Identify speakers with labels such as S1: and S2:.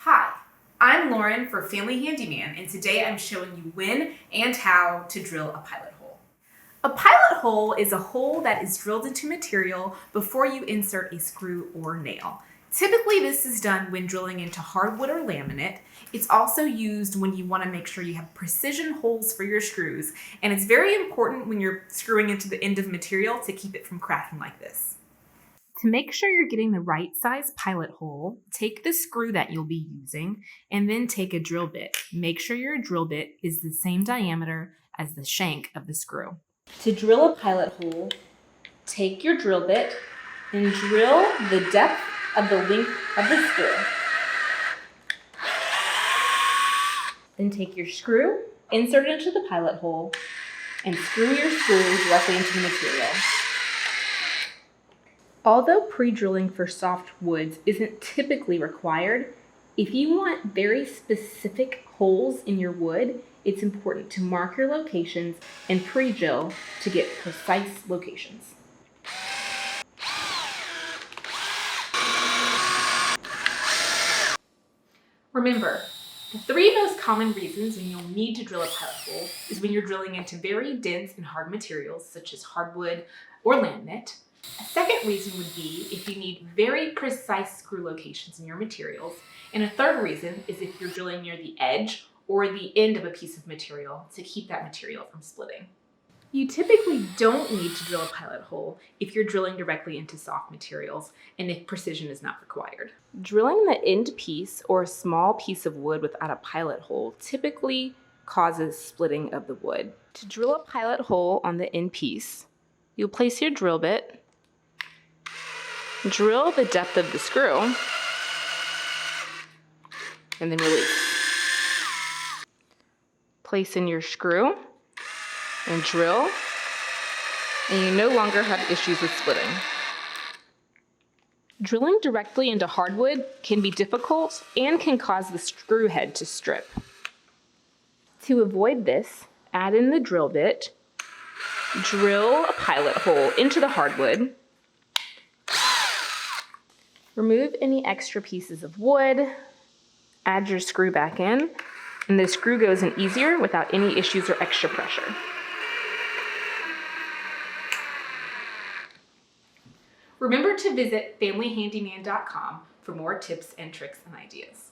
S1: Hi, I'm Lauren for Family Handyman, and today I'm showing you when and how to drill a pilot hole. A pilot hole is a hole that is drilled into material before you insert a screw or nail. Typically, this is done when drilling into hardwood or laminate. It's also used when you want to make sure you have precision holes for your screws, and it's very important when you're screwing into the end of material to keep it from cracking like this. To make sure you're getting the right size pilot hole, take the screw that you'll be using and then take a drill bit. Make sure your drill bit is the same diameter as the shank of the screw. To drill a pilot hole, take your drill bit and drill the depth of the length of the screw. Then take your screw, insert it into the pilot hole, and screw your screw directly into the material. Although pre-drilling for soft woods isn't typically required, if you want very specific holes in your wood, it's important to mark your locations and pre-drill to get precise locations. Remember, the three most common reasons when you'll need to drill a pilot hole is when you're drilling into very dense and hard materials such as hardwood or laminate. A second reason would be if you need very precise screw locations in your materials. And a third reason is if you're drilling near the edge or the end of a piece of material to keep that material from splitting. You typically don't need to drill a pilot hole if you're drilling directly into soft materials and if precision is not required. Drilling the end piece or a small piece of wood without a pilot hole typically causes splitting of the wood. To drill a pilot hole on the end piece, you'll place your drill bit, drill the depth of the screw, and then release. Place in your screw and drill, and you no longer have issues with splitting. Drilling directly into hardwood can be difficult and can cause the screw head to strip. To avoid this, add in the drill bit, drill a pilot hole into the hardwood, remove any extra pieces of wood, add your screw back in, and the screw goes in easier without any issues or extra pressure. Remember to visit familyhandyman.com for more tips and tricks and ideas.